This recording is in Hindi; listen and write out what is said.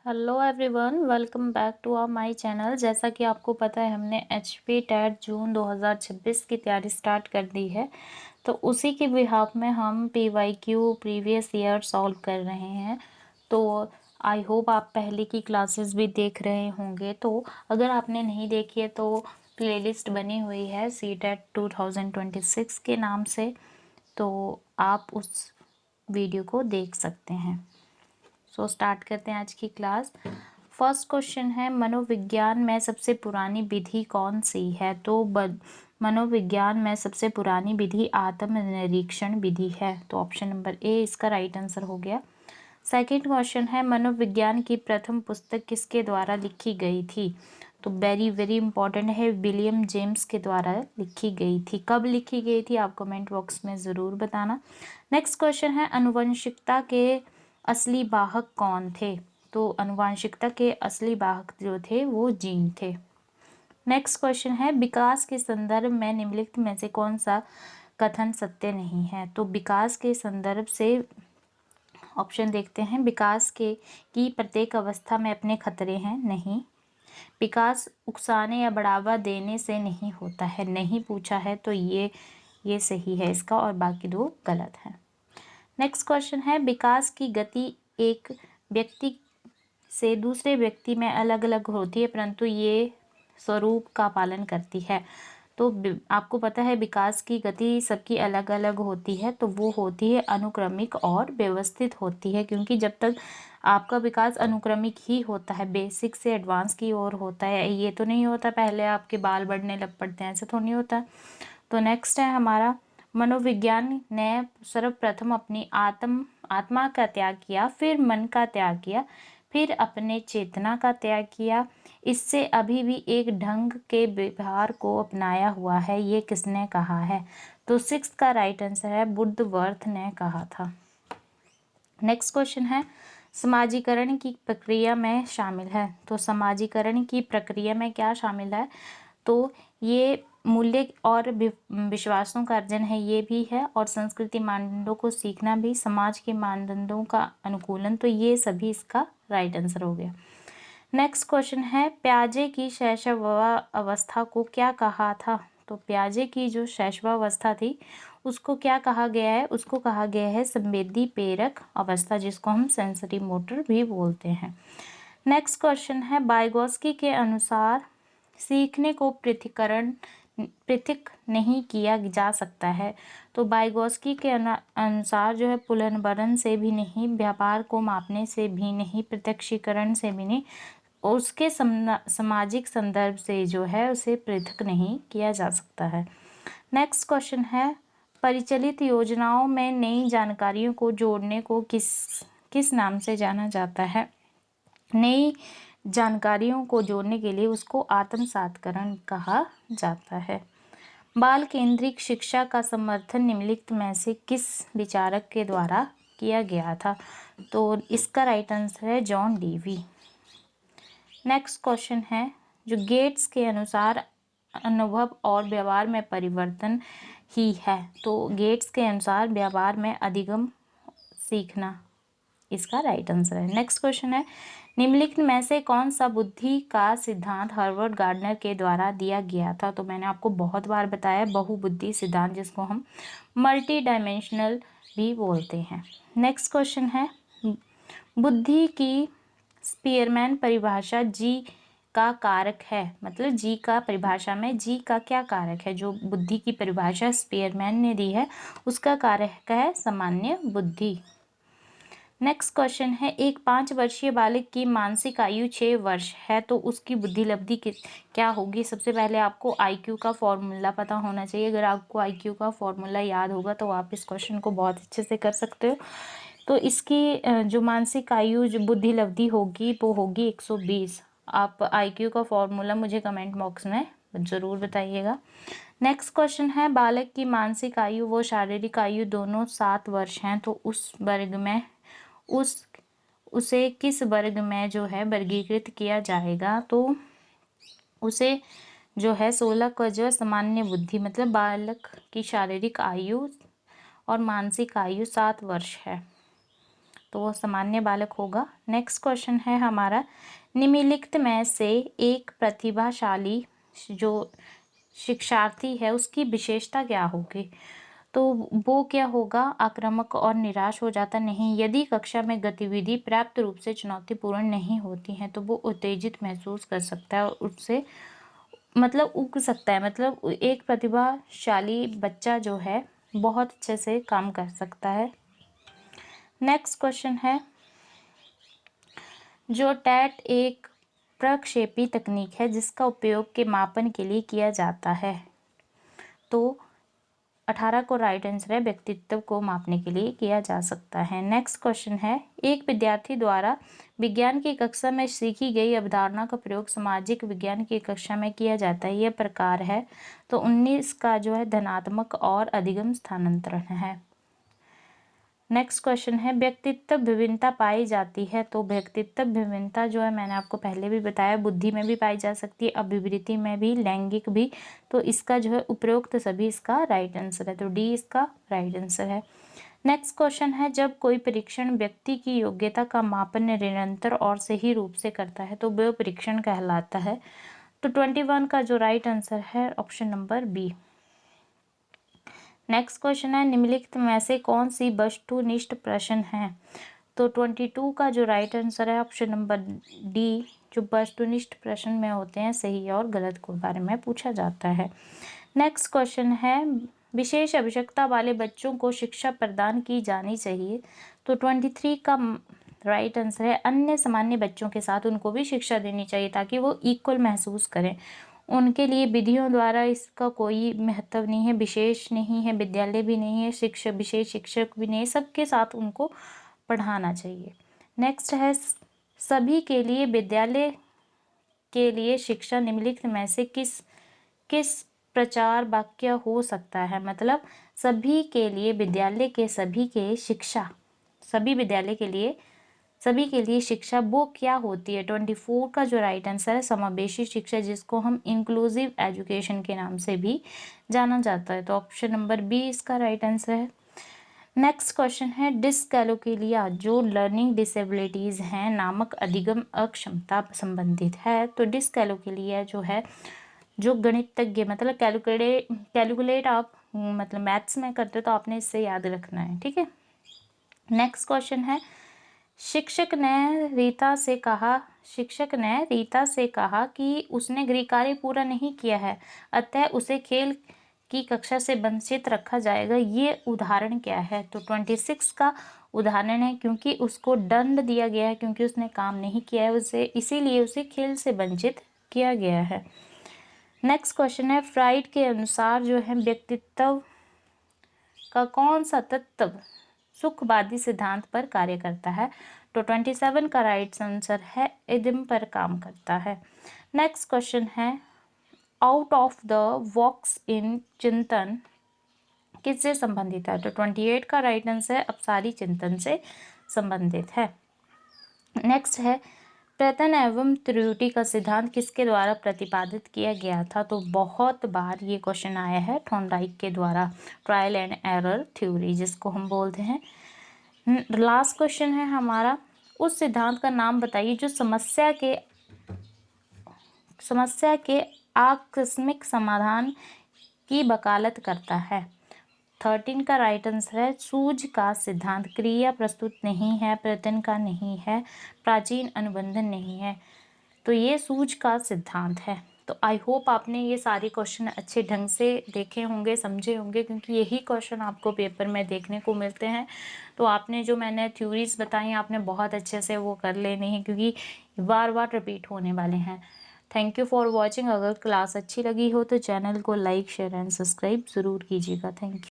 Hello everyone, welcome back to our my channel. जैसा कि आपको पता है, हमने एचपी टेट जून 2026 की तैयारी स्टार्ट कर दी है। तो उसी के बिहाफ में हम पीवाईक्यू प्रीवियस ईयर सॉल्व कर रहे हैं। तो आई होप आप पहले की क्लासेस भी देख रहे होंगे। तो अगर आपने नहीं देखी है तो प्लेलिस्ट बनी हुई है सी टेट 2026 के नाम से, तो आप उस वीडियो को देख सकते हैं। स्टार्ट करते हैं आज की क्लास। फर्स्ट क्वेश्चन है, मनोविज्ञान में सबसे पुरानी विधि कौन सी है? तो मनोविज्ञान में सबसे पुरानी विधि आत्मनिरीक्षण विधि है। तो ऑप्शन नंबर ए इसका राइट आंसर हो गया। सेकंड क्वेश्चन है, मनोविज्ञान की प्रथम पुस्तक किसके द्वारा लिखी गई थी? तो वेरी वेरी इंपॉर्टेंट है, विलियम जेम्स के द्वारा लिखी गई थी। कब लिखी गई थी आप कमेंट बॉक्स में ज़रूर बताना। नेक्स्ट क्वेश्चन है, आनुवंशिकता के असली वाहक कौन थे? तो आनुवंशिकता के असली वाहक जो थे वो जीन थे। नेक्स्ट क्वेश्चन है, विकास के संदर्भ में निम्नलिखित में से कौन सा कथन सत्य नहीं है? तो विकास के संदर्भ से ऑप्शन देखते हैं। विकास के की प्रत्येक अवस्था में अपने खतरे हैं, नहीं। विकास उकसाने या बढ़ावा देने से नहीं होता है, नहीं पूछा है, तो ये सही है इसका, और बाकी दो गलत हैं। नेक्स्ट क्वेश्चन है, विकास की गति एक व्यक्ति से दूसरे व्यक्ति में अलग अलग होती है, परंतु ये स्वरूप का पालन करती है। तो आपको पता है विकास की गति सबकी अलग अलग होती है, तो वो होती है अनुक्रमिक और व्यवस्थित होती है, क्योंकि जब तक आपका विकास अनुक्रमिक ही होता है, बेसिक से एडवांस की ओर होता है। ये तो नहीं होता पहले आपके बाल बढ़ने लग पड़ते हैं, ऐसा तो नहीं होता। तो नेक्स्ट है हमारा, मनोविज्ञान ने सर्वप्रथम अपनी आत्मा का त्याग किया, फिर मन का त्याग किया, फिर अपने चेतना का त्याग किया। इससे अभी भी एक ढंग के व्यवहार को अपनाया हुआ है, ये किसने कहा है? तो सिक्स का राइट आंसर है बुद्धवर्थ ने कहा था। नेक्स्ट क्वेश्चन है, समाजीकरण की प्रक्रिया में शामिल है। तो समाजीकरण की प्रक्रिया में क्या शामिल है? तो ये मूल्य और विश्वासों का अर्जन है, ये भी है, और संस्कृति मानदंडों को सीखना भी, समाज के मानदंडों का अनुकूलन, तो ये सभी इसका राइट आंसर हो गया। नेक्स्ट क्वेश्चन है, प्याजे की शैशवावस्था को क्या कहा था? तो प्याजे की जो शैशवावस्था थी उसको क्या कहा गया है? उसको कहा गया है संवेदी प्रेरक अवस्था, जिसको हम सेंसरी मोटर भी बोलते हैं। नेक्स्ट क्वेश्चन है, वाइगोत्स्की के अनुसार सीखने को पृथक नहीं किया जा सकता है। तो वाइगोत्स्की के अनुसार जो है पुनर्वसन से भी नहीं, व्यापार को मापने से भी नहीं, प्रत्यक्षीकरण से भी नहीं, उसके सामाजिक संदर्भ से जो है उसे पृथक नहीं किया जा सकता है। नेक्स्ट क्वेश्चन है, परिचालित योजनाओं में नई जानकारियों को जोड़ने को किस नाम से जाना जाता है? नई जानकारियों को जोड़ने के लिए उसको आत्मसातकरण कहा जाता है। बाल केंद्रित शिक्षा का समर्थन निम्नलिखित में से किस विचारक के द्वारा किया गया था? तो इसका राइट आंसर है जॉन डीवी। नेक्स्ट क्वेश्चन है, जो गेट्स के अनुसार अनुभव और व्यवहार में परिवर्तन ही है। तो गेट्स के अनुसार व्यवहार में अधिगम सीखना इसका राइट आंसर है। नेक्स्ट क्वेश्चन है, निम्नलिखित में से कौन सा बुद्धि का सिद्धांत हार्वर्ड गार्डनर के द्वारा दिया गया था? तो मैंने आपको बहुत बार बताया, बहुबुद्धि सिद्धांत, जिसको हम मल्टी डायमेंशनल भी बोलते हैं। नेक्स्ट क्वेश्चन है, बुद्धि की स्पीयरमैन परिभाषा जी का कारक है, मतलब जी का परिभाषा में जी का क्या कारक है? जो बुद्धि की परिभाषा स्पीयरमैन ने दी है उसका कारक है सामान्य बुद्धि। नेक्स्ट क्वेश्चन है, एक 5 वर्षीय बालक की मानसिक आयु 6 वर्ष है, तो उसकी बुद्धि लब्धि क्या होगी? सबसे पहले आपको आईक्यू का फॉर्मूला पता होना चाहिए। अगर आपको आईक्यू का फॉर्मूला याद होगा तो आप इस क्वेश्चन को बहुत अच्छे से कर सकते हो। तो इसकी जो मानसिक आयु जो बुद्धि लब्धि होगी वो होगी 120। आप आईक्यू का फॉर्मूला मुझे कमेंट बॉक्स में ज़रूर बताइएगा। नेक्स्ट क्वेश्चन है, बालक की मानसिक आयु व शारीरिक आयु दोनों 7 वर्ष हैं, तो उस वर्ग में उसे किस वर्ग में जो है वर्गीकृत किया जाएगा? तो उसे जो है 16 का जो सामान्य बुद्धि, मतलब बालक की शारीरिक आयु और मानसिक आयु 7 वर्ष है, तो वो सामान्य बालक होगा। नेक्स्ट क्वेश्चन है हमारा, निम्नलिखित में से एक प्रतिभाशाली जो शिक्षार्थी है उसकी विशेषता क्या होगी? तो वो क्या होगा? आक्रामक और निराश हो जाता नहीं। यदि कक्षा में गतिविधि पर्याप्त रूप से चुनौतीपूर्ण नहीं होती हैं तो वो उत्तेजित महसूस कर सकता है और उससे मतलब उग सकता है। मतलब एक प्रतिभाशाली बच्चा जो है बहुत अच्छे से काम कर सकता है। नेक्स्ट क्वेश्चन है, जो टैट एक प्रक्षेपी तकनीक है जिसका उपयोग के मापन के लिए किया जाता है। तो 18 को राइट आंसर है, व्यक्तित्व को मापने के लिए किया जा सकता है। नेक्स्ट क्वेश्चन है, एक विद्यार्थी द्वारा विज्ञान की कक्षा में सीखी गई अवधारणा का प्रयोग सामाजिक विज्ञान की कक्षा में किया जाता है। यह प्रकार है। तो 19 का जो है धनात्मक और अधिगम स्थानांतरण है। नेक्स्ट क्वेश्चन है, व्यक्तित्व विभिन्नता पाई जाती है। तो व्यक्तित्व विभिन्नता जो है मैंने आपको पहले भी बताया, बुद्धि में भी पाई जा सकती है, अभिवृत्ति में भी, लैंगिक भी। तो इसका जो है उपरोक्त सभी इसका राइट आंसर है। तो डी इसका राइट आंसर है। नेक्स्ट क्वेश्चन है, जब कोई परीक्षण व्यक्ति की योग्यता का मापन निरंतर और सही रूप से करता है तो वह परीक्षण कहलाता है। तो 21 का जो राइट आंसर है option number B. Next question है, निम्नलिखित में से कौन सी वस्तुनिष्ठ प्रश्न है? तो 22 का जो राइट आंसर है ऑप्शन नंबर डी, जो वस्तुनिष्ठ प्रश्न में होते हैं सही और गलत के बारे में पूछा जाता है। नेक्स्ट क्वेश्चन है, विशेष आवश्यकता वाले बच्चों को शिक्षा प्रदान की जानी चाहिए। तो 23 का राइट आंसर है, अन्य सामान्य बच्चों के साथ उनको भी शिक्षा देनी चाहिए ताकि वो इक्वल महसूस करें। उनके लिए विधियों द्वारा इसका कोई महत्व नहीं है, विशेष नहीं है, विद्यालय भी नहीं है, शिक्षक विशेष शिक्षक भी नहीं है, सबके साथ उनको पढ़ाना चाहिए। नेक्स्ट है, सभी के लिए विद्यालय के लिए शिक्षा निम्नलिखित में से किस किस प्रचार वाक्य हो सकता है? मतलब सभी के लिए विद्यालय के सभी के शिक्षा, सभी विद्यालय के लिए सभी के लिए शिक्षा वो क्या होती है? 24 का जो राइट आंसर है समावेशी शिक्षा, जिसको हम इंक्लूसिव एजुकेशन के नाम से भी जाना जाता है। तो ऑप्शन नंबर बी इसका राइट आंसर है। नेक्स्ट क्वेश्चन है, डिसकैलोकिलिया जो लर्निंग डिसेबिलिटीज हैं नामक अधिगम अक्षमता संबंधित है। तो डिसकैलोकिलिया जो है, जो गणितज्ञ मतलब कैलकुलेट आप मतलब मैथ्स में करते हो तो आपने इससे याद रखना है, ठीक है। नेक्स्ट क्वेश्चन है, शिक्षक ने रीता से कहा कि उसने गृह कार्य पूरा नहीं किया है, अतः उसे खेल की कक्षा से वंचित रखा जाएगा। ये उदाहरण क्या है? तो 26 का उदाहरण है, क्योंकि उसको दंड दिया गया है क्योंकि उसने काम नहीं किया है, उसे इसीलिए उसे खेल से वंचित किया गया है। नेक्स्ट क्वेश्चन है, फ्राइड के अनुसार जो है व्यक्तित्व का कौन सा तत्व सुखवादी सिद्धांत पर कार्य करता है? तो 27 का राइट आंसर है इदम पर काम करता है। नेक्स्ट क्वेश्चन है, out of the box in चिंतन किससे संबंधित है? तो 28 का राइट आंसर है अपसारी चिंतन से संबंधित है। नेक्स्ट है, प्रयत्न एवं त्रुटि का सिद्धांत किसके द्वारा प्रतिपादित किया गया था? तो बहुत बार ये क्वेश्चन आया है थॉर्नडाइक के द्वारा, ट्रायल एंड एरर थ्योरी जिसको हम बोलते हैं। लास्ट क्वेश्चन है हमारा, उस सिद्धांत का नाम बताइए जो समस्या के आकस्मिक समाधान की वकालत करता है। 13 का राइट आंसर है सूझ का सिद्धांत, क्रिया प्रस्तुत नहीं है, प्रयत्न का नहीं है, प्राचीन अनुबंधन नहीं है, तो ये सूझ का सिद्धांत है। तो आई होप आपने ये सारे क्वेश्चन अच्छे ढंग से देखे होंगे, समझे होंगे, क्योंकि यही क्वेश्चन आपको पेपर में देखने को मिलते हैं। तो आपने जो मैंने थ्योरीज बताई आपने बहुत अच्छे से वो कर लेनी है, क्योंकि बार बार रिपीट होने वाले हैं। Thank you for watching. अगर क्लास अच्छी लगी हो तो चैनल को लाइक शेयर एंड सब्सक्राइब ज़रूर कीजिएगा। Thank you.